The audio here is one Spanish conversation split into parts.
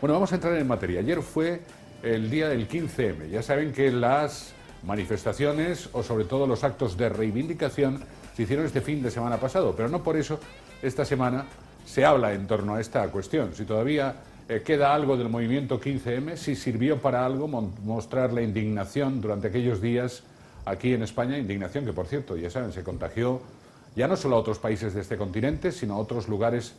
Bueno, vamos a entrar en materia. Ayer fue el día del 15M. Ya saben que las manifestaciones o sobre todo los actos de reivindicación se hicieron este fin de semana pasado, pero no por eso esta semana se habla en torno a esta cuestión. Si todavía queda algo del movimiento 15M, si sirvió para algo mostrar la indignación durante aquellos días aquí en España, indignación que, por cierto, ya saben, se contagió ya no solo a otros países de este continente, sino a otros lugares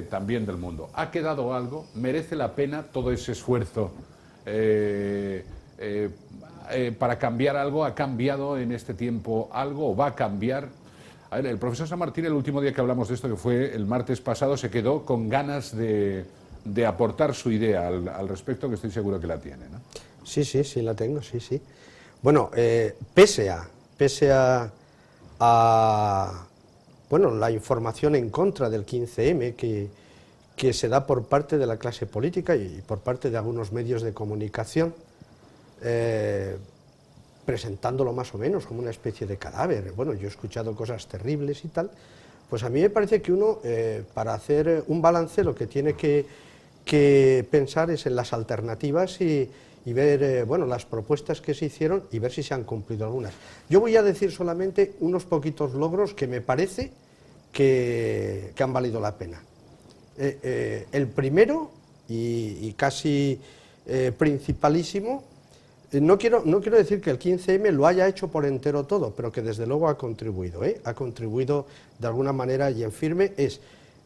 también del mundo. ¿Ha quedado algo? ¿Merece la pena todo ese esfuerzo para cambiar algo? ¿Ha cambiado en este tiempo algo o va a cambiar? A ver, el profesor San Martín, el último día que hablamos de esto, que fue el martes pasado, se quedó con ganas de aportar su idea al respecto, que estoy seguro que la tiene, ¿no? Sí, la tengo, sí. Bueno, pese a bueno, la información en contra del 15M que se da por parte de la clase política y por parte de algunos medios de comunicación, presentándolo más o menos como una especie de cadáver. Bueno, yo he escuchado cosas terribles y tal, pues a mí me parece que uno, para hacer un balance, lo que tiene que pensar es en las alternativas y ver, bueno, las propuestas que se hicieron y ver si se han cumplido algunas. Yo voy a decir solamente unos poquitos logros que me parece que han valido la pena. El primero, y casi principalísimo, no quiero decir que el 15M lo haya hecho por entero todo, pero que desde luego ha contribuido de alguna manera y en firme,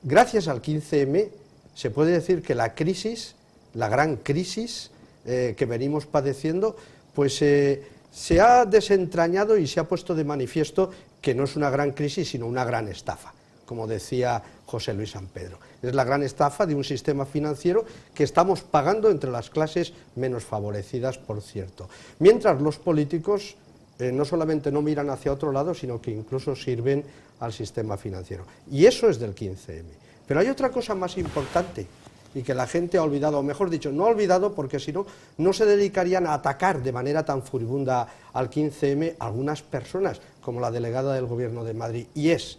gracias al 15M se puede decir que la crisis, la gran crisis que venimos padeciendo, pues se ha desentrañado y se ha puesto de manifiesto que no es una gran crisis, sino una gran estafa, como decía José Luis San Pedro. Es la gran estafa de un sistema financiero que estamos pagando entre las clases menos favorecidas, por cierto. Mientras los políticos no solamente no miran hacia otro lado, sino que incluso sirven al sistema financiero. Y eso es del 15M. Pero hay otra cosa más importante y que la gente ha olvidado, o mejor dicho, no ha olvidado porque si no, no se dedicarían a atacar de manera tan furibunda al 15M algunas personas, como la delegada del Gobierno de Madrid, y es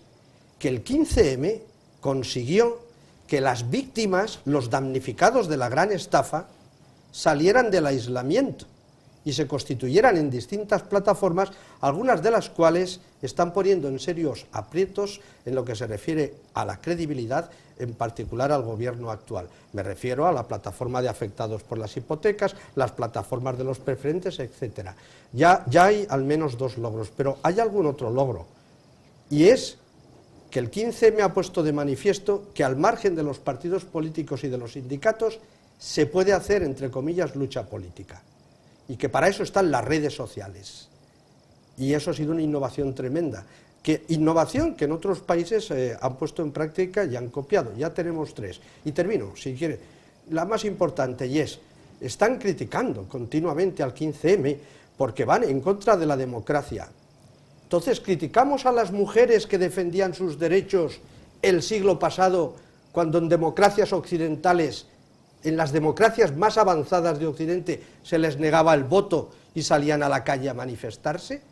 que el 15M consiguió que las víctimas, los damnificados de la gran estafa, salieran del aislamiento y se constituyeran en distintas plataformas, algunas de las cuales están poniendo en serios aprietos en lo que se refiere a la credibilidad, en particular al gobierno actual. Me refiero a la plataforma de afectados por las hipotecas, las plataformas de los preferentes, etc. Ya hay al menos dos logros, pero hay algún otro logro, y es que el 15M ha puesto de manifiesto que al margen de los partidos políticos y de los sindicatos se puede hacer, entre comillas, lucha política, y que para eso están las redes sociales. Y eso ha sido una innovación tremenda, innovación que en otros países han puesto en práctica y han copiado. Ya tenemos tres. Y termino, si quiere, la más importante, y están criticando continuamente al 15M porque van en contra de la democracia. Entonces, criticamos a las mujeres que defendían sus derechos el siglo pasado, cuando en democracias occidentales, en las democracias más avanzadas de Occidente, se les negaba el voto y salían a la calle a manifestarse.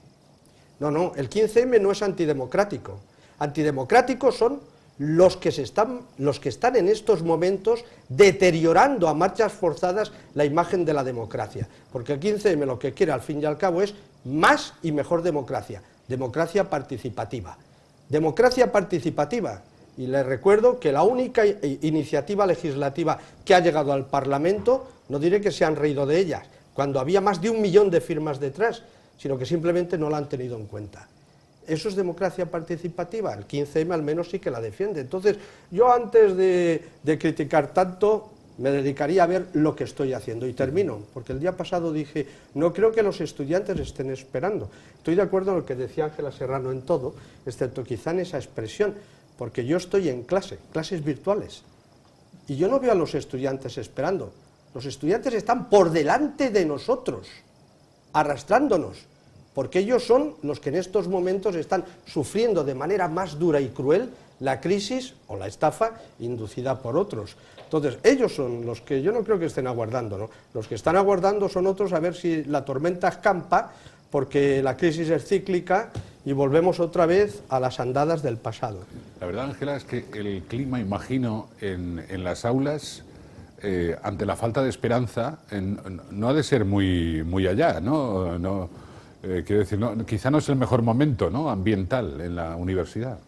No, el 15M no es antidemocrático. Antidemocráticos son los que están en estos momentos deteriorando a marchas forzadas la imagen de la democracia. Porque el 15M lo que quiere al fin y al cabo es más y mejor democracia. Democracia participativa. Democracia participativa. Y les recuerdo que la única iniciativa legislativa que ha llegado al Parlamento, no diré que se han reído de ellas, cuando había más de 1 millón de firmas detrás, sino que simplemente no la han tenido en cuenta. ¿Eso es democracia participativa? El 15M al menos sí que la defiende. Entonces, yo antes de criticar tanto, me dedicaría a ver lo que estoy haciendo. Y termino, porque el día pasado dije, no creo que los estudiantes estén esperando. Estoy de acuerdo en lo que decía Ángela Serrano en todo, excepto quizá en esa expresión, porque yo estoy en clases virtuales, y yo no veo a los estudiantes esperando. Los estudiantes están por delante de nosotros, arrastrándonos, porque ellos son los que en estos momentos están sufriendo de manera más dura y cruel la crisis o la estafa inducida por otros. Entonces, ellos son los que yo no creo que estén aguardando, ¿no? Los que están aguardando son otros a ver si la tormenta escampa, porque la crisis es cíclica y volvemos otra vez a las andadas del pasado. La verdad, Ángela, es que el clima, imagino, en las aulas ante la falta de esperanza, no ha de ser muy allá, ¿no? Quiero decir, quizá no es el mejor momento, ¿no?, ambiental en la universidad.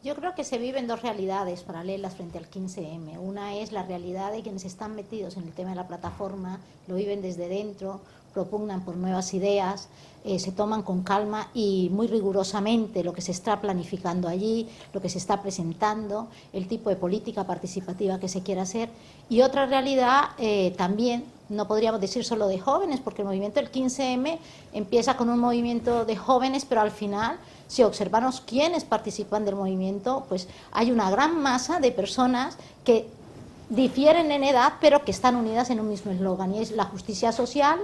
Yo creo que se viven dos realidades paralelas frente al 15M. Una es la realidad de quienes están metidos en el tema de la plataforma, lo viven desde dentro, propugnan por nuevas ideas, se toman con calma y muy rigurosamente lo que se está planificando allí, lo que se está presentando, el tipo de política participativa que se quiere hacer. Y otra realidad también, no podríamos decir solo de jóvenes, porque el movimiento del 15M empieza con un movimiento de jóvenes, pero al final, si observamos quiénes participan del movimiento, pues hay una gran masa de personas que difieren en edad, pero que están unidas en un mismo eslogan, y es la justicia social,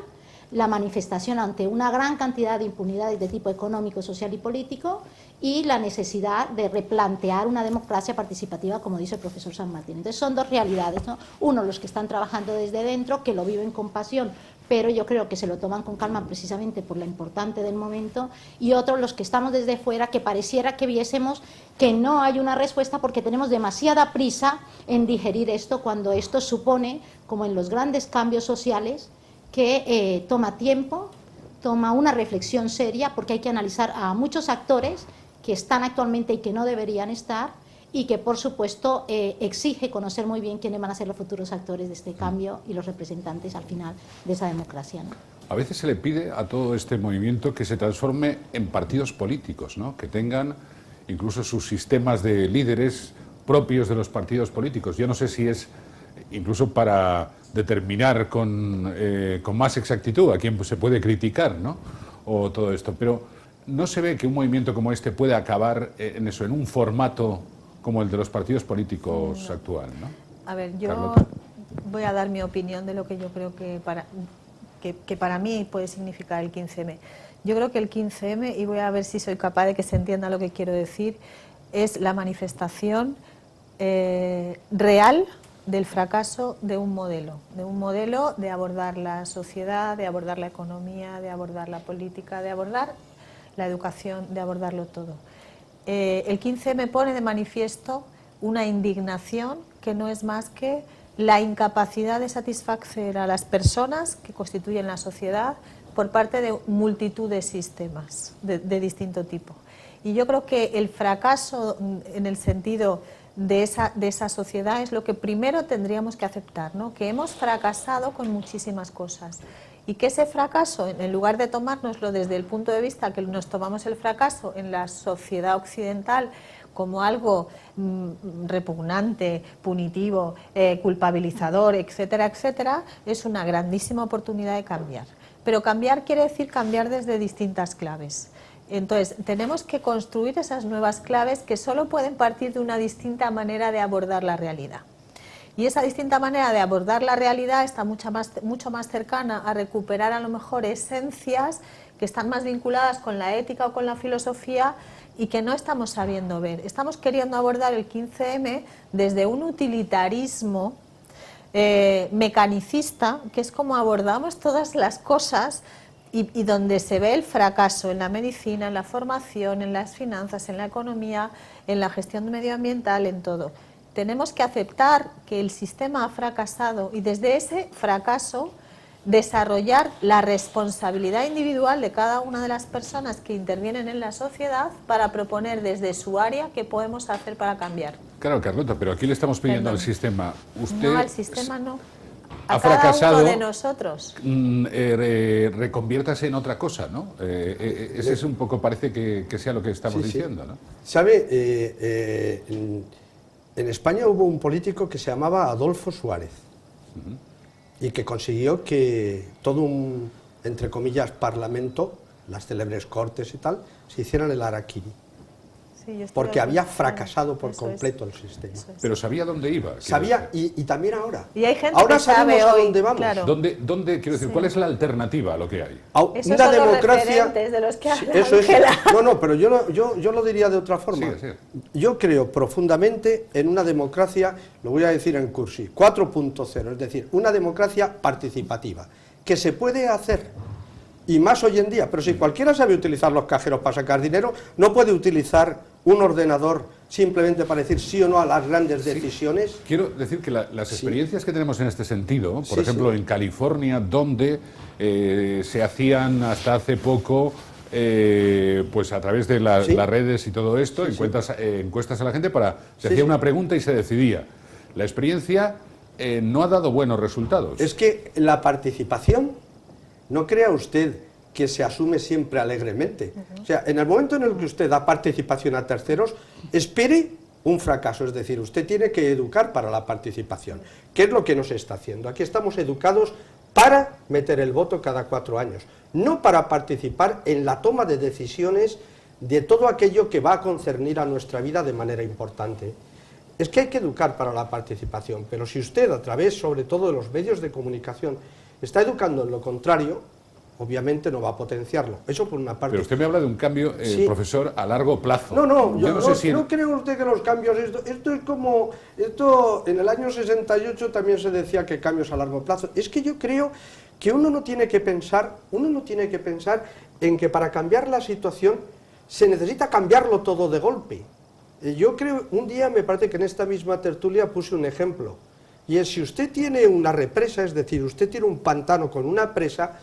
la manifestación ante una gran cantidad de impunidades de tipo económico, social y político, y la necesidad de replantear una democracia participativa, como dice el profesor San Martín. Entonces son dos realidades, ¿no? Uno, los que están trabajando desde dentro, que lo viven con pasión, pero yo creo que se lo toman con calma precisamente por lo importante del momento, y otros, los que estamos desde fuera, que pareciera que viésemos que no hay una respuesta porque tenemos demasiada prisa en digerir esto, cuando esto supone, como en los grandes cambios sociales, que toma tiempo, toma una reflexión seria, porque hay que analizar a muchos actores que están actualmente y que no deberían estar, y que por supuesto exige conocer muy bien quiénes van a ser los futuros actores de este cambio y los representantes al final de esa democracia, ¿no? A veces se le pide a todo este movimiento que se transforme en partidos políticos, ¿no?, que tengan incluso sus sistemas de líderes propios de los partidos políticos. Yo no sé si es incluso para determinar con más exactitud a quién se puede criticar, ¿no?, o todo esto, pero ¿no se ve que un movimiento como este puede acabar en eso, en un formato como el de los partidos políticos actual, ¿no? A ver, yo Carlota, voy a dar mi opinión de lo que yo creo que para mí puede significar el 15M. Yo creo que el 15M, y voy a ver si soy capaz de que se entienda lo que quiero decir, es la manifestación real del fracaso de un modelo de abordar la sociedad, de abordar la economía, de abordar la política, de abordar la educación, de abordarlo todo. El 15M pone de manifiesto una indignación que no es más que la incapacidad de satisfacer a las personas que constituyen la sociedad por parte de multitud de sistemas de distinto tipo. Y yo creo que el fracaso en el sentido de esa sociedad es lo que primero tendríamos que aceptar, ¿no?, que hemos fracasado con muchísimas cosas. Y que ese fracaso, en lugar de tomárnoslo desde el punto de vista que nos tomamos el fracaso en la sociedad occidental como algo repugnante, punitivo, culpabilizador, etcétera, etcétera, es una grandísima oportunidad de cambiar. Pero cambiar quiere decir cambiar desde distintas claves. Entonces, tenemos que construir esas nuevas claves que solo pueden partir de una distinta manera de abordar la realidad. Y esa distinta manera de abordar la realidad está mucho más cercana a recuperar a lo mejor esencias que están más vinculadas con la ética o con la filosofía y que no estamos sabiendo ver. Estamos queriendo abordar el 15M desde un utilitarismo mecanicista, que es como abordamos todas las cosas y donde se ve el fracaso en la medicina, en la formación, en las finanzas, en la economía, en la gestión medioambiental, en todo. Tenemos que aceptar que el sistema ha fracasado y desde ese fracaso desarrollar la responsabilidad individual de cada una de las personas que intervienen en la sociedad para proponer desde su área qué podemos hacer para cambiar. Claro, Carlota, pero aquí le estamos pidiendo al sistema. Usted no, al sistema no. Ha fracasado. Cada uno de nosotros. Reconviértase en otra cosa, ¿no? Ese es un poco, parece que sea lo que estamos diciendo, ¿no? ¿Sabe? En España hubo un político que se llamaba Adolfo Suárez y que consiguió que todo un, entre comillas, parlamento, las célebres cortes y tal, se hicieran el harakiri. Sí, porque había fracasado por completo el sistema. Pero sabía dónde iba. Sabía, y también ahora. Y hay gente ahora que sabe sabemos hoy, a dónde vamos. Claro. ¿Dónde, quiero decir, cuál es la alternativa a lo que hay? Esos una son democracia. Los de los que habla eso es. Ángela. No, pero yo lo diría de otra forma. Sí. Yo creo profundamente en una democracia, lo voy a decir en cursi, 4.0, es decir, una democracia participativa, que se puede hacer. Y más hoy en día, pero si cualquiera sabe utilizar los cajeros para sacar dinero, no puede utilizar un ordenador simplemente para decir sí o no a las grandes decisiones. Quiero decir que las experiencias que tenemos en este sentido, por Sí, ejemplo sí. en California, donde se hacían hasta hace poco, pues a través de las redes y todo esto, encuestas a la gente, se hacía una pregunta y se decidía. La experiencia no ha dado buenos resultados. Es que la participación, no crea usted que se asume siempre alegremente. O sea, en el momento en el que usted da participación a terceros, espere un fracaso, es decir, usted tiene que educar para la participación. ¿Qué es lo que no se está haciendo? Aquí estamos educados para meter el voto cada 4 años, no para participar en la toma de decisiones de todo aquello que va a concernir a nuestra vida de manera importante. Es que hay que educar para la participación, pero si usted, a través sobre todo de los medios de comunicación, está educando en lo contrario, obviamente no va a potenciarlo. Eso por una parte. Pero usted me habla de un cambio, profesor, a largo plazo. No creo usted que los cambios, esto es como, esto en el año 68 también se decía que cambios a largo plazo. Es que yo creo que uno no tiene que pensar en que para cambiar la situación se necesita cambiarlo todo de golpe. Yo creo, un día me parece que en esta misma tertulia puse un ejemplo, y es si usted tiene una represa, es decir, usted tiene un pantano con una presa,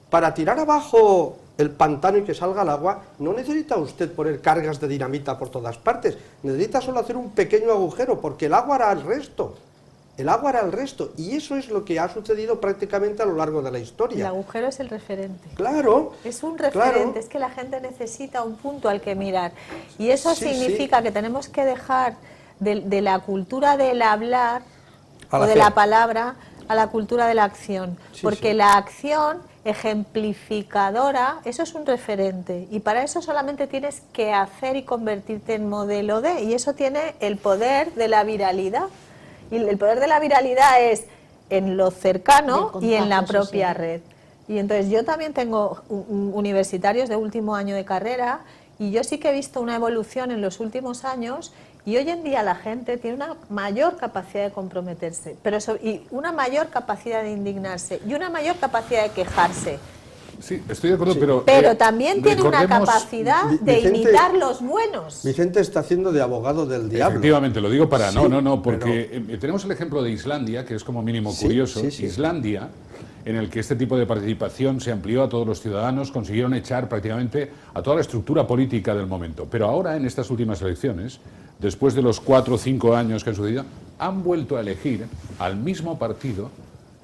para tirar abajo el pantano y que salga el agua, no necesita usted poner cargas de dinamita por todas partes, necesita solo hacer un pequeño agujero, porque el agua hará el resto. El agua hará el resto, y eso es lo que ha sucedido prácticamente a lo largo de la historia. El agujero es el referente. Claro. Es un referente, es que la gente necesita un punto al que mirar. Y eso significa que tenemos que dejar de la cultura del hablar o de la palabra a la cultura de la acción. Porque la acción ejemplificadora, eso es un referente, y para eso solamente tienes que hacer y convertirte en modelo de, y eso tiene el poder de la viralidad. Y el poder de la viralidad es en lo cercano y en la propia red. Y entonces yo también tengo universitarios de último año de carrera, y yo sí que he visto una evolución en los últimos años, y hoy en día la gente tiene una mayor capacidad de comprometerse, y una mayor capacidad de indignarse, y una mayor capacidad de quejarse. Sí, estoy de acuerdo, pero también tiene una capacidad de imitar los buenos. Vicente está haciendo de abogado del diablo. Efectivamente, lo digo para... porque tenemos el ejemplo de Islandia, que es como mínimo curioso. Islandia, en el que este tipo de participación se amplió a todos los ciudadanos, consiguieron echar prácticamente a toda la estructura política del momento. Pero ahora, en estas últimas elecciones, después de los 4 o 5 años que han sucedido, han vuelto a elegir al mismo partido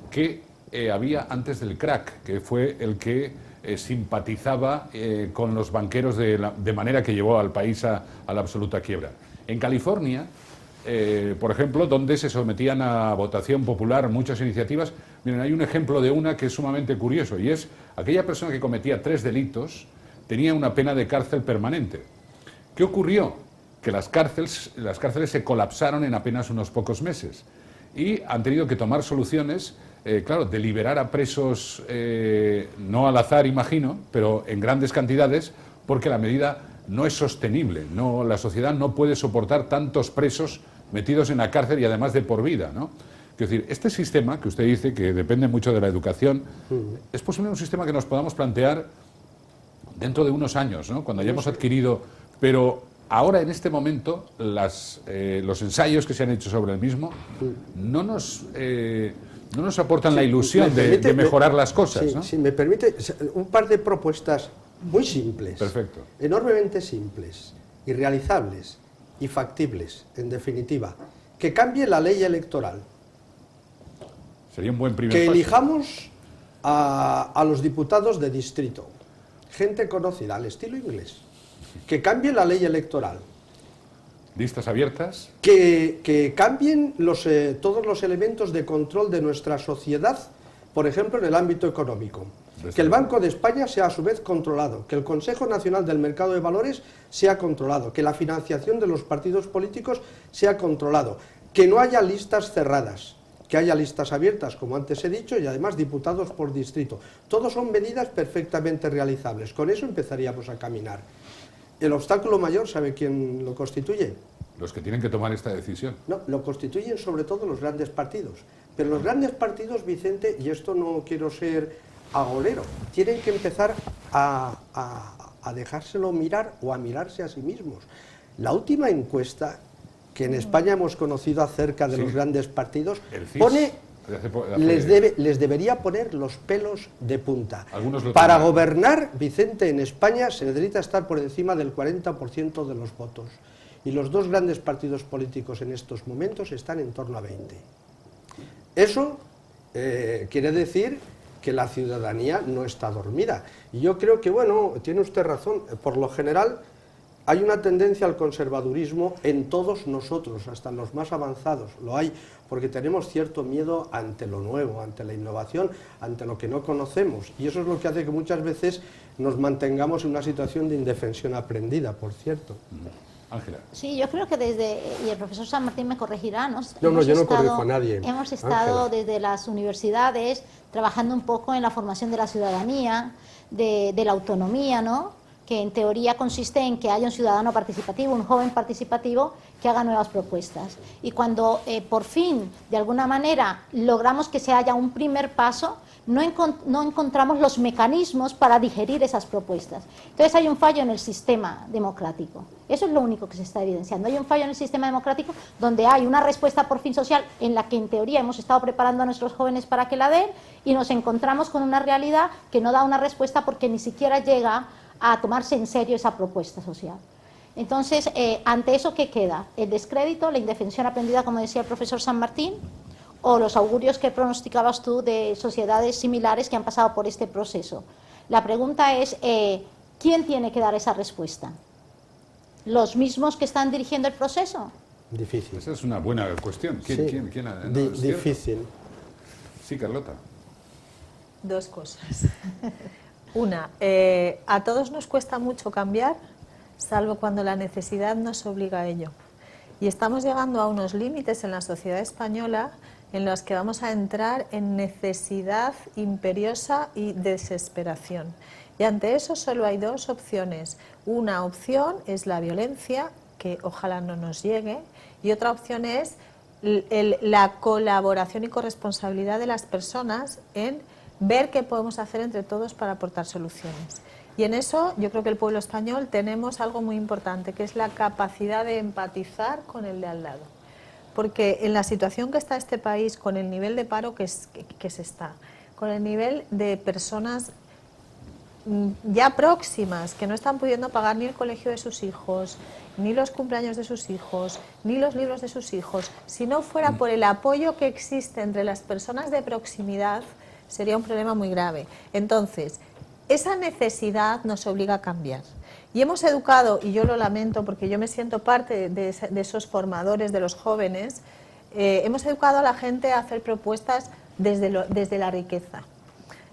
que había antes del crack, que fue el que simpatizaba con los banqueros de manera que llevó al país a la absoluta quiebra. En California, por ejemplo, donde se sometían a votación popular muchas iniciativas, miren, hay un ejemplo de una que es sumamente curioso, y es aquella persona que cometía 3 delitos tenía una pena de cárcel permanente. ¿Qué ocurrió? Que las cárceles se colapsaron en apenas unos pocos meses y han tenido que tomar soluciones, claro, de liberar a presos, no al azar, imagino, pero en grandes cantidades, porque la medida no es sostenible. La sociedad no puede soportar tantos presos metidos en la cárcel y además de por vida, ¿no? Es decir, este sistema que usted dice que depende mucho de la educación, es posible un sistema que nos podamos plantear dentro de unos años, ¿no? Cuando hayamos adquirido, pero ahora en este momento los ensayos que se han hecho sobre el mismo no nos aportan la ilusión de mejorar las cosas, ¿no? Si me permite, un par de propuestas muy simples, perfecto, enormemente simples, y realizables y factibles, en definitiva. Que cambie la ley electoral. Sería un buen primer paso. Que elijamos a los diputados de distrito, gente conocida, al estilo inglés. Que cambie la ley electoral. ¿Listas abiertas? Que cambien todos los elementos de control de nuestra sociedad, por ejemplo, en el ámbito económico. Que el Banco de España sea a su vez controlado, que el Consejo Nacional del Mercado de Valores sea controlado, que la financiación de los partidos políticos sea controlado, que no haya listas cerradas, que haya listas abiertas, como antes he dicho, y además diputados por distrito. Todos son medidas perfectamente realizables. Con eso empezaríamos a caminar. ¿El obstáculo mayor sabe quién lo constituye? Los que tienen que tomar esta decisión. No, lo constituyen sobre todo los grandes partidos. Pero los grandes partidos, Vicente, y esto no quiero ser agorero, tienen que empezar a dejárselo mirar o a mirarse a sí mismos. La última encuesta que en España hemos conocido acerca de los grandes partidos El CIS, pone, de les debería poner los pelos de punta. Algunos lo Para tendrán. gobernar, Vicente, en España se necesita estar por encima del 40% de los votos. Y los dos grandes partidos políticos en estos momentos están en torno a 20. Eso quiere decir que la ciudadanía no está dormida. Y yo creo que, bueno, tiene usted razón, por lo general hay una tendencia al conservadurismo en todos nosotros, hasta en los más avanzados, lo hay, porque tenemos cierto miedo ante lo nuevo, ante la innovación, ante lo que no conocemos, y eso es lo que hace que muchas veces nos mantengamos en una situación de indefensión aprendida, por cierto. Ángela. Sí, yo creo que desde, y el profesor San Martín me corregirá, ¿no? No, yo no corrijo a nadie. Hemos estado Ángela. desde las universidades trabajando un poco en la formación de la ciudadanía, de la autonomía, ¿no? Que en teoría consiste en que haya un ciudadano participativo, un joven participativo que haga nuevas propuestas. Y cuando por fin, de alguna manera, logramos que se haya un primer paso, no encontramos los mecanismos para digerir esas propuestas. Entonces hay un fallo en el sistema democrático. Eso es lo único que se está evidenciando. Hay un fallo en el sistema democrático donde hay una respuesta por fin social en la que en teoría hemos estado preparando a nuestros jóvenes para que la den y nos encontramos con una realidad que no da una respuesta porque ni siquiera llega a tomarse en serio esa propuesta social. Entonces, ante eso, ¿qué queda? El descrédito, la indefensión aprendida, como decía el profesor San Martín, o los augurios que pronosticabas tú de sociedades similares que han pasado por este proceso. La pregunta es, ¿quién tiene que dar esa respuesta? ¿Los mismos que están dirigiendo el proceso? Difícil. Esa es una buena cuestión. ¿Quién, Sí, quién ha- no, es cierto. difícil. Sí, Carlota. Dos cosas. Una, a todos nos cuesta mucho cambiar, salvo cuando la necesidad nos obliga a ello. Y estamos llegando a unos límites en la sociedad española en los que vamos a entrar en necesidad imperiosa y desesperación. Y ante eso solo hay dos opciones. Una opción es la violencia, que ojalá no nos llegue, y otra opción es la colaboración y corresponsabilidad de las personas en ver qué podemos hacer entre todos para aportar soluciones. Y en eso yo creo que el pueblo español tenemos algo muy importante, que es la capacidad de empatizar con el de al lado. Porque en la situación que está este país, con el nivel de paro que se está, con el nivel de personas ya próximas, que no están pudiendo pagar ni el colegio de sus hijos, ni los cumpleaños de sus hijos, ni los libros de sus hijos, si no fuera por el apoyo que existe entre las personas de proximidad, sería un problema muy grave. Entonces, esa necesidad nos obliga a cambiar. Y hemos educado, y yo lo lamento porque yo me siento parte de esos formadores de los jóvenes, hemos educado a la gente a hacer propuestas desde la riqueza,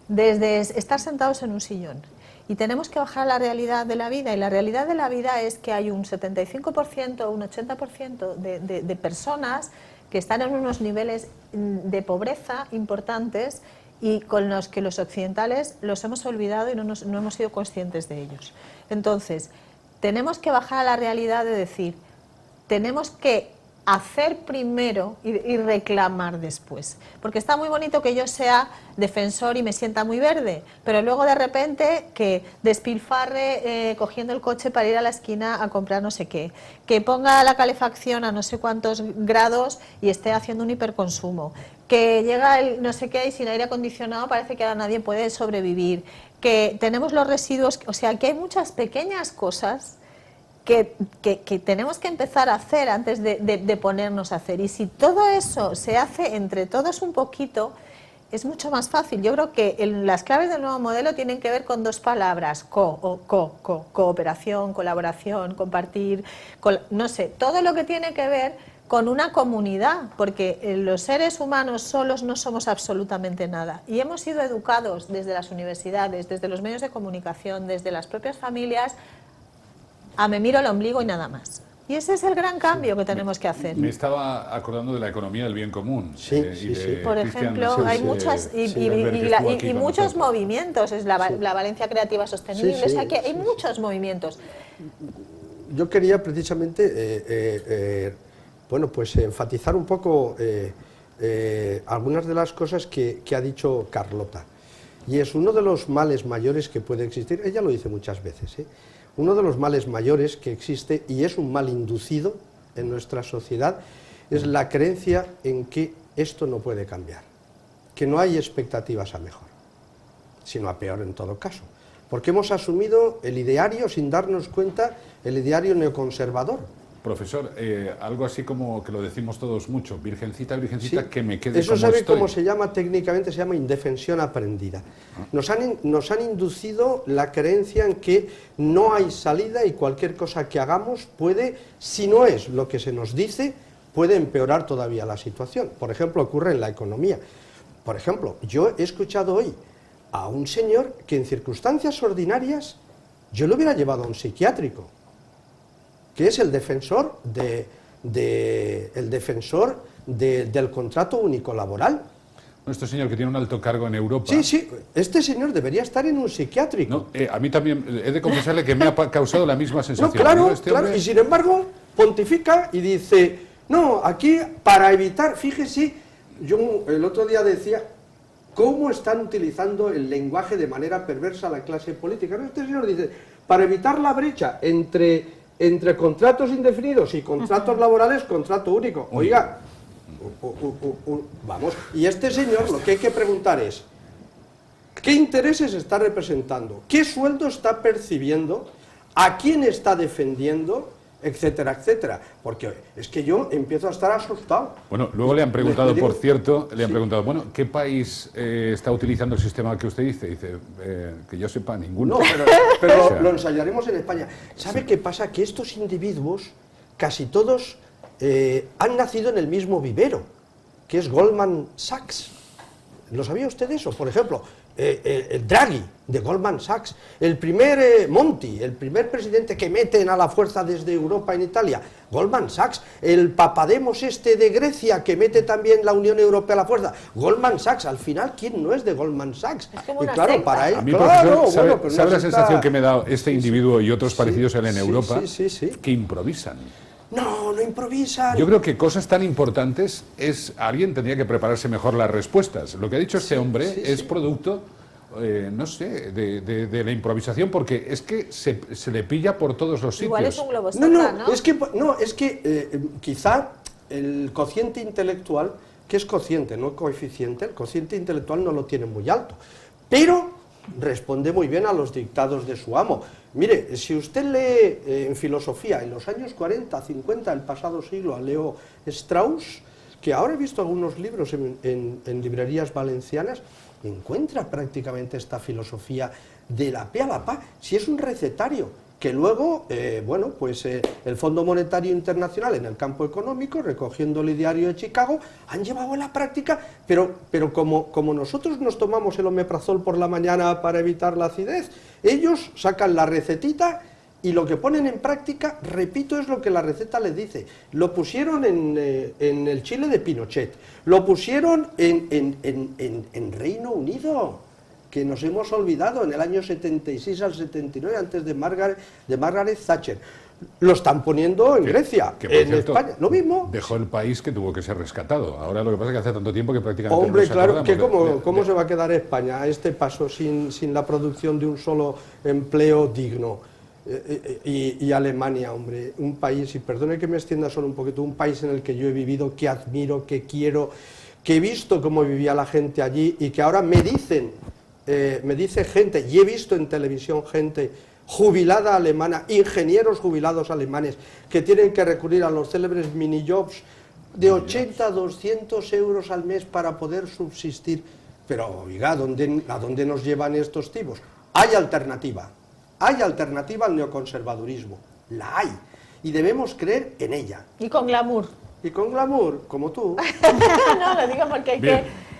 desde estar sentados en un sillón. Y tenemos que bajar a la realidad de la vida, y la realidad de la vida es que hay un 75% o un 80% de personas que están en unos niveles de pobreza importantes y con los que los occidentales los hemos olvidado y no hemos sido conscientes de ellos. Entonces, tenemos que bajar a la realidad de decir, tenemos que hacer primero y reclamar después. Porque está muy bonito que yo sea defensor y me sienta muy verde, pero luego de repente que despilfarre cogiendo el coche para ir a la esquina a comprar no sé qué, que ponga la calefacción a no sé cuántos grados y esté haciendo un hiperconsumo, que llega el no sé qué y sin aire acondicionado parece que ahora nadie puede sobrevivir, que tenemos los residuos, o sea que hay muchas pequeñas cosas que tenemos que empezar a hacer antes de ponernos a hacer. Y si todo eso se hace entre todos un poquito, es mucho más fácil. Yo creo que las claves del nuevo modelo tienen que ver con dos palabras, cooperación, colaboración, compartir, no sé, todo lo que tiene que ver con una comunidad, porque los seres humanos solos no somos absolutamente nada. Y hemos sido educados desde las universidades, desde los medios de comunicación, desde las propias familias, a me miro el ombligo y nada más. Y ese es el gran cambio que tenemos que hacer. Me estaba acordando de la economía del bien común. Sí, y de sí. Por Cristian ejemplo, Sánchez, hay muchas Silverberg, que estuvo aquí y con muchos nosotros. movimientos, es la Valencia Creativa Sostenible, Sí, sí, o sea que hay sí, muchos movimientos. Yo quería precisamente bueno, pues enfatizar un poco algunas de las cosas que ha dicho Carlota. y es uno de los males mayores que puede existir, ella lo dice muchas veces, uno de los males mayores que existe, y es un mal inducido en nuestra sociedad, es la creencia en que esto no puede cambiar, que no hay expectativas a mejor, sino a peor en todo caso, porque hemos asumido el ideario, sin darnos cuenta, el ideario neoconservador. Profesor, algo así como que lo decimos todos mucho, virgencita, virgencita, Sí, que me quede eso como sabe estoy. cómo se llama técnicamente, se llama indefensión aprendida. Nos han inducido la creencia en que no hay salida y cualquier cosa que hagamos puede, si no es lo que se nos dice, puede empeorar todavía la situación. Por ejemplo, ocurre en la economía. Por ejemplo, yo he escuchado hoy a un señor que en circunstancias ordinarias yo lo hubiera llevado a un psiquiátrico, que es el defensor del contrato único laboral. Este señor que tiene un alto cargo en Europa. Sí, sí, este señor debería estar en un psiquiátrico. No, a mí también, he de confesarle que me ha causado la misma sensación. No, claro, Digo, este claro, hombre- y sin embargo pontifica y dice, no, aquí para evitar, fíjese, yo el otro día decía, ¿cómo están utilizando el lenguaje de manera perversa la clase política? No, este señor dice, para evitar la brecha entre contratos indefinidos y contratos laborales, contrato único. Oiga, vamos, y este señor lo que hay que preguntar es, ¿qué intereses está representando? ¿Qué sueldo está percibiendo? ¿A quién está defendiendo? Etcétera, etcétera. Porque es que yo empiezo a estar asustado. Bueno, luego le han preguntado, Le digo- por cierto, le han Sí. preguntado, bueno, ¿qué país está utilizando el sistema que usted dice? Dice, que yo sepa, ninguno. No, pero O sea, lo ensayaremos en España. ¿Sabe qué pasa? Que estos individuos, casi todos, han nacido en el mismo vivero, que es Goldman Sachs. ¿Lo sabía usted eso? Por ejemplo, el Draghi, de Goldman Sachs, el primer Monti, el primer presidente que meten a la fuerza desde Europa en Italia, Goldman Sachs, el Papademos este de Grecia, que mete también la Unión Europea a la fuerza, Goldman Sachs. Al final, ¿quién no es de Goldman Sachs? Es como Y una claro, secta. para él, a mí, claro, profesor, ¿sabe, pero sabe una la secta- sensación que me da este Sí, individuo y otros sí, parecidos a él en sí, Europa? sí. Que improvisan. No improvisan. Yo creo que cosas tan importantes alguien tendría que prepararse mejor las respuestas. Lo que ha dicho este hombre sí, es sí. producto, no sé, de la improvisación, porque es que se le pilla por todos los sitios. Igual es un globo No, sonda, no, ¿no? es que quizá el cociente intelectual, que es cociente, no coeficiente, el cociente intelectual no lo tiene muy alto, pero responde muy bien a los dictados de su amo. Mire, si usted lee en filosofía en los años 40, 50 del pasado siglo a Leo Strauss, que ahora he visto algunos libros en librerías valencianas, encuentra prácticamente esta filosofía de la pe a la pa, si es un recetario, que luego, el Fondo Monetario Internacional en el campo económico, recogiendo el diario de Chicago, han llevado a la práctica, pero como nosotros nos tomamos el omeprazol por la mañana para evitar la acidez, ellos sacan la recetita y lo que ponen en práctica, repito, es lo que la receta les dice. Lo pusieron en el Chile de Pinochet, lo pusieron en Reino Unido, que nos hemos olvidado en el año 76 al 79, antes de Margaret Thatcher. Lo están poniendo en Grecia, que, por en cierto, España, lo mismo. Dejó el país que tuvo que ser rescatado. Ahora lo que pasa es que hace tanto tiempo que prácticamente Hombre, no nos claro, que acordamos ¿cómo se va a quedar España a este paso sin la producción de un solo empleo digno? Y Alemania, hombre, un país, y perdone que me extienda solo un poquito, un país en el que yo he vivido, que admiro, que quiero, que he visto cómo vivía la gente allí y que ahora me dice gente, y he visto en televisión gente jubilada alemana, ingenieros jubilados alemanes, que tienen que recurrir a los célebres mini-jobs de 80 a 200 euros al mes para poder subsistir. Pero, oiga, ¿a dónde nos llevan estos tipos? Hay alternativa al neoconservadurismo, la hay, y debemos creer en ella. Y con glamour. Y con glamour, como tú. No, lo digo porque hay Bien. que